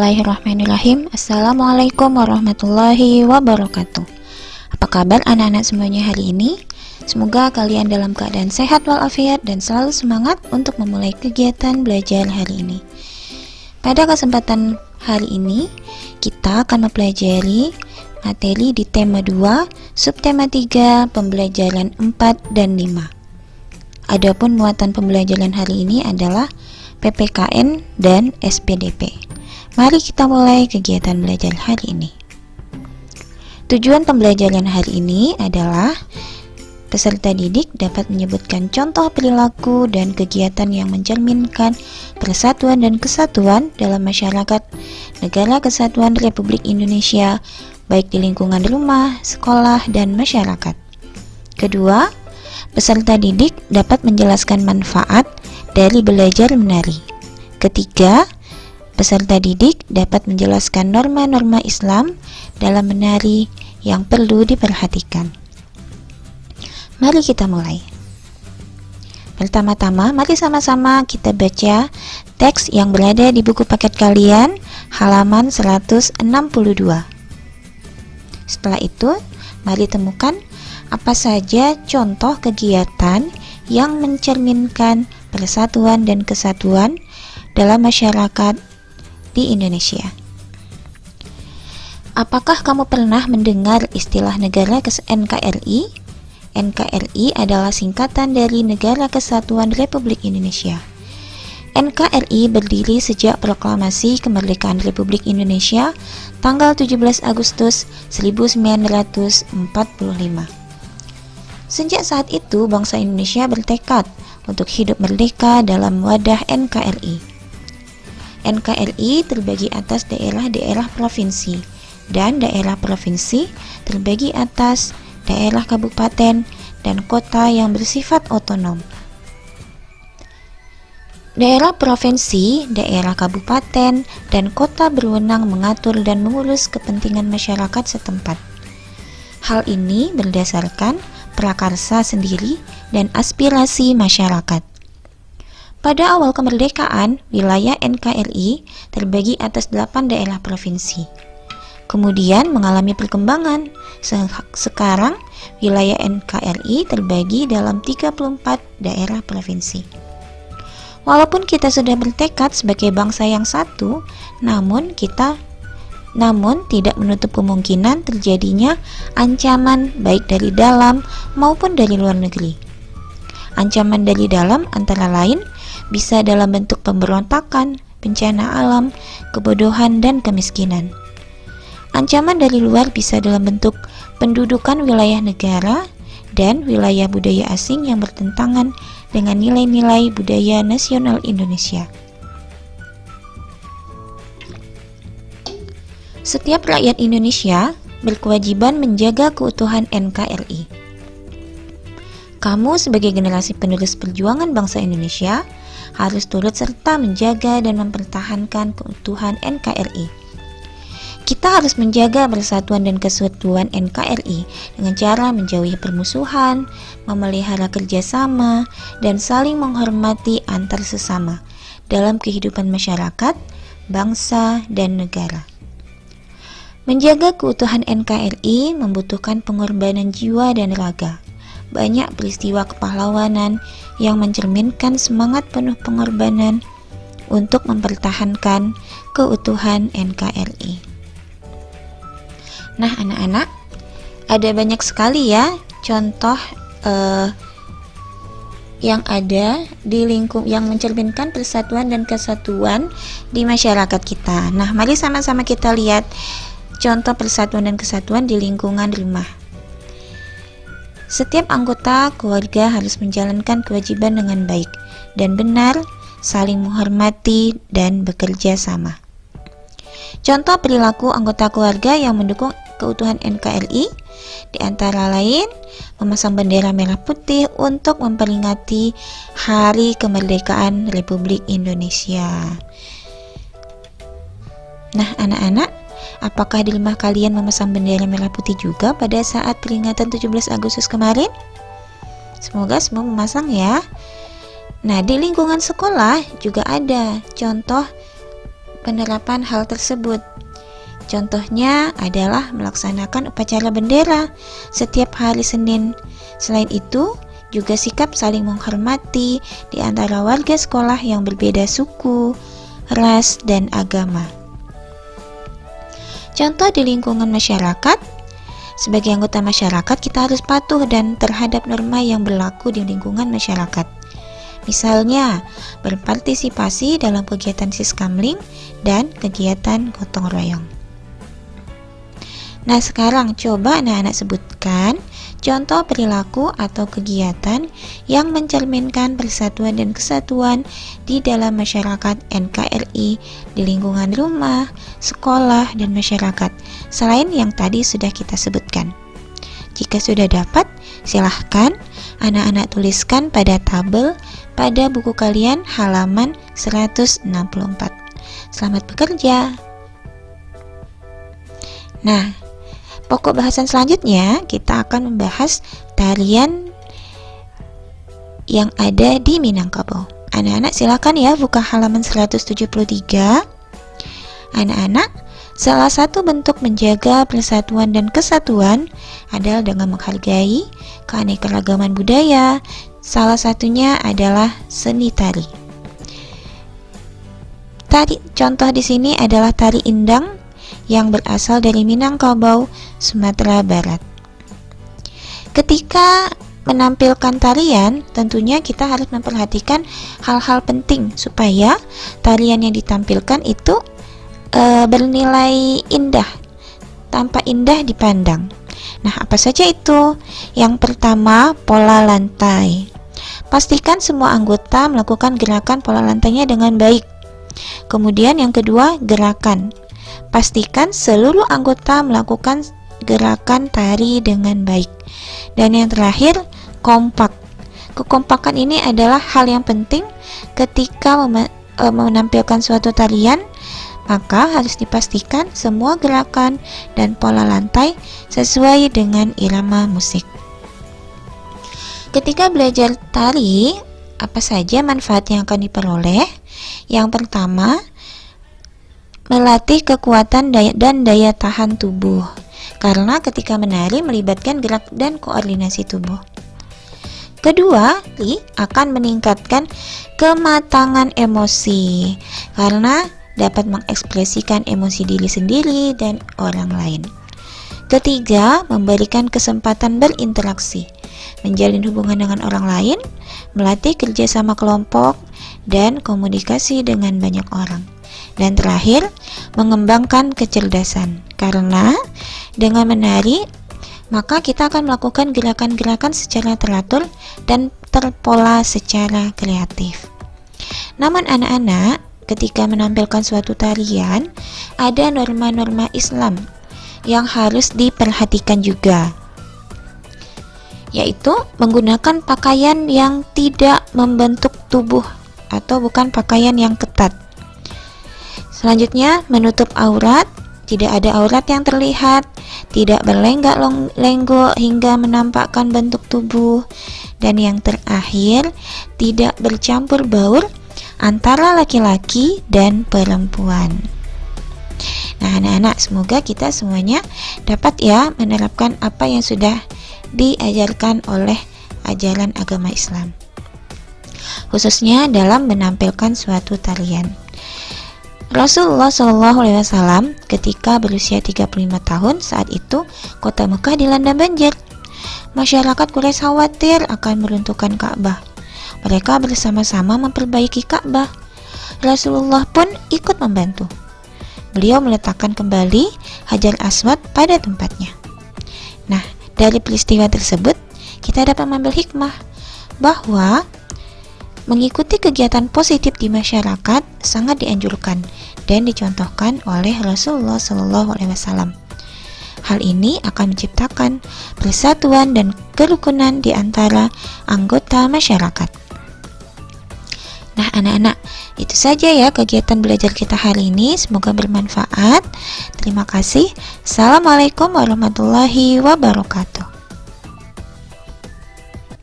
Bismillahirrahmanirrahim. Assalamualaikum warahmatullahi wabarakatuh. Apa kabar anak-anak semuanya hari ini? Semoga kalian dalam keadaan sehat walafiat dan selalu semangat untuk memulai kegiatan belajar hari ini. Pada kesempatan hari ini, kita akan mempelajari materi di tema 2, subtema 3, pembelajaran 4 dan 5. Adapun muatan pembelajaran hari ini adalah PPKN dan SPDP. Mari kita mulai kegiatan belajar hari ini. Tujuan pembelajaran hari ini adalah peserta didik dapat menyebutkan contoh perilaku dan kegiatan yang mencerminkan persatuan dan kesatuan dalam masyarakat Negara Kesatuan Republik Indonesia, baik di lingkungan rumah, sekolah, dan masyarakat. Kedua, peserta didik dapat menjelaskan manfaat dari belajar menari. Ketiga, peserta didik dapat menjelaskan norma-norma Islam dalam menari yang perlu diperhatikan. Mari kita mulai. Pertama-tama, mari sama-sama kita baca teks yang berada di buku paket kalian, halaman 162. Setelah itu, mari temukan apa saja contoh kegiatan yang mencerminkan persatuan dan kesatuan dalam masyarakat di Indonesia. Apakah kamu pernah mendengar istilah negara NKRI? NKRI adalah singkatan dari Negara Kesatuan Republik Indonesia. NKRI berdiri sejak proklamasi kemerdekaan Republik Indonesia tanggal 17 Agustus 1945. Sejak saat itu, bangsa Indonesia bertekad untuk hidup merdeka dalam wadah NKRI. NKRI terbagi atas daerah-daerah provinsi, dan daerah provinsi terbagi atas daerah kabupaten dan kota yang bersifat otonom. Daerah provinsi, daerah kabupaten, dan kota berwenang mengatur dan mengurus kepentingan masyarakat setempat. Hal ini berdasarkan prakarsa sendiri dan aspirasi masyarakat. Pada awal kemerdekaan, wilayah NKRI terbagi atas 8 daerah provinsi. Kemudian mengalami perkembangan. Sekarang, wilayah NKRI terbagi dalam 34 daerah provinsi. Walaupun kita sudah bertekad sebagai bangsa yang satu, namun tidak menutup kemungkinan terjadinya ancaman baik dari dalam maupun dari luar negeri. Ancaman dari dalam antara lain bisa dalam bentuk pemberontakan, bencana alam, kebodohan, dan kemiskinan. Ancaman dari luar bisa dalam bentuk pendudukan wilayah negara dan wilayah budaya asing yang bertentangan dengan nilai-nilai budaya nasional Indonesia. Setiap rakyat Indonesia berkewajiban menjaga keutuhan NKRI. Kamu sebagai generasi penerus perjuangan bangsa Indonesia harus turut serta menjaga dan mempertahankan keutuhan NKRI. Kita harus menjaga persatuan dan kesatuan NKRI dengan cara menjauhi permusuhan, memelihara kerjasama, dan saling menghormati antar sesama dalam kehidupan masyarakat, bangsa, dan negara. Menjaga keutuhan NKRI membutuhkan pengorbanan jiwa dan raga. Banyak peristiwa kepahlawanan yang mencerminkan semangat penuh pengorbanan untuk mempertahankan keutuhan NKRI. Nah, anak-anak, ada banyak sekali ya contoh yang ada di yang mencerminkan persatuan dan kesatuan di masyarakat kita. Nah, mari sama-sama kita lihat contoh persatuan dan kesatuan di lingkungan rumah. Setiap anggota keluarga harus menjalankan kewajiban dengan baik dan benar, saling menghormati, dan bekerja sama. Contoh perilaku anggota keluarga yang mendukung keutuhan NKRI di antara lain memasang bendera merah putih untuk memperingati Hari Kemerdekaan Republik Indonesia. Nah, anak-anak, apakah di rumah kalian memasang bendera merah putih juga pada saat peringatan 17 Agustus kemarin? Semoga semua memasang ya. Nah, di lingkungan sekolah juga ada contoh penerapan hal tersebut. Contohnya adalah melaksanakan upacara bendera setiap hari Senin. Selain itu, juga sikap saling menghormati di antara warga sekolah yang berbeda suku, ras, dan agama. Contoh di lingkungan masyarakat, sebagai anggota masyarakat kita harus patuh dan terhadap norma yang berlaku di lingkungan masyarakat. Misalnya, berpartisipasi dalam kegiatan siskamling dan kegiatan gotong royong. Nah, sekarang coba anak-anak sebutkan contoh perilaku atau kegiatan yang mencerminkan persatuan dan kesatuan di dalam masyarakat NKRI di lingkungan rumah, sekolah, dan masyarakat, selain yang tadi sudah kita sebutkan. Jika sudah dapat, silahkan anak-anak tuliskan pada tabel pada buku kalian halaman 164. Selamat bekerja. Nah, pokok bahasan selanjutnya kita akan membahas tarian yang ada di Minangkabau. Anak-anak silakan ya buka halaman 173. Anak-anak, salah satu bentuk menjaga persatuan dan kesatuan adalah dengan menghargai keanekaragaman budaya. Salah satunya adalah seni tari. Contoh di sini adalah tari indang yang berasal dari Minangkabau, Sumatera Barat. Ketika menampilkan tarian, tentunya kita harus memperhatikan hal-hal penting supaya tarian yang ditampilkan itu bernilai indah, tampak indah dipandang. Nah, apa saja itu? Yang pertama, pola lantai. Pastikan semua anggota melakukan gerakan pola lantainya dengan baik. Kemudian yang kedua, gerakan. Pastikan seluruh anggota melakukan gerakan tari dengan baik. Dan yang terakhir, kompak. Kekompakan ini adalah hal yang penting ketika menampilkan suatu tarian, maka harus dipastikan semua gerakan dan pola lantai sesuai dengan irama musik. Ketika belajar tari, apa saja manfaat yang akan diperoleh? Yang pertama, melatih kekuatan dan daya tahan tubuh, karena ketika menari melibatkan gerak dan koordinasi tubuh. Kedua, akan meningkatkan kematangan emosi, karena dapat mengekspresikan emosi diri sendiri dan orang lain. Ketiga, memberikan kesempatan berinteraksi, menjalin hubungan dengan orang lain, melatih kerjasama kelompok, dan komunikasi dengan banyak orang. Dan terakhir, mengembangkan kecerdasan, karena dengan menari, maka kita akan melakukan gerakan-gerakan secara teratur dan terpola secara kreatif. Namun anak-anak, ketika menampilkan suatu tarian, ada norma-norma Islam yang harus diperhatikan juga, yaitu menggunakan pakaian yang tidak membentuk tubuh atau bukan pakaian yang ketat. Selanjutnya, menutup aurat, tidak ada aurat yang terlihat, tidak berlenggak-lenggok hingga menampakkan bentuk tubuh, dan yang terakhir, tidak bercampur baur antara laki-laki dan perempuan. Nah, anak-anak, semoga kita semuanya dapat ya menerapkan apa yang sudah diajarkan oleh ajaran agama Islam, khususnya dalam menampilkan suatu tarian. Rasulullah SAW ketika berusia 35 tahun, saat itu kota Mekah dilanda banjir. Masyarakat Quraisy khawatir akan meruntuhkan Ka'bah. Mereka bersama-sama memperbaiki Ka'bah. Rasulullah pun ikut membantu. Beliau meletakkan kembali Hajar Aswad pada tempatnya. Nah, dari peristiwa tersebut kita dapat mengambil hikmah bahwa mengikuti kegiatan positif di masyarakat sangat dianjurkan dan dicontohkan oleh Rasulullah SAW. Hal ini akan menciptakan persatuan dan kerukunan di antara anggota masyarakat. Nah, anak-anak, itu saja ya kegiatan belajar kita hari ini. Semoga bermanfaat. Terima kasih. Assalamualaikum warahmatullahi wabarakatuh.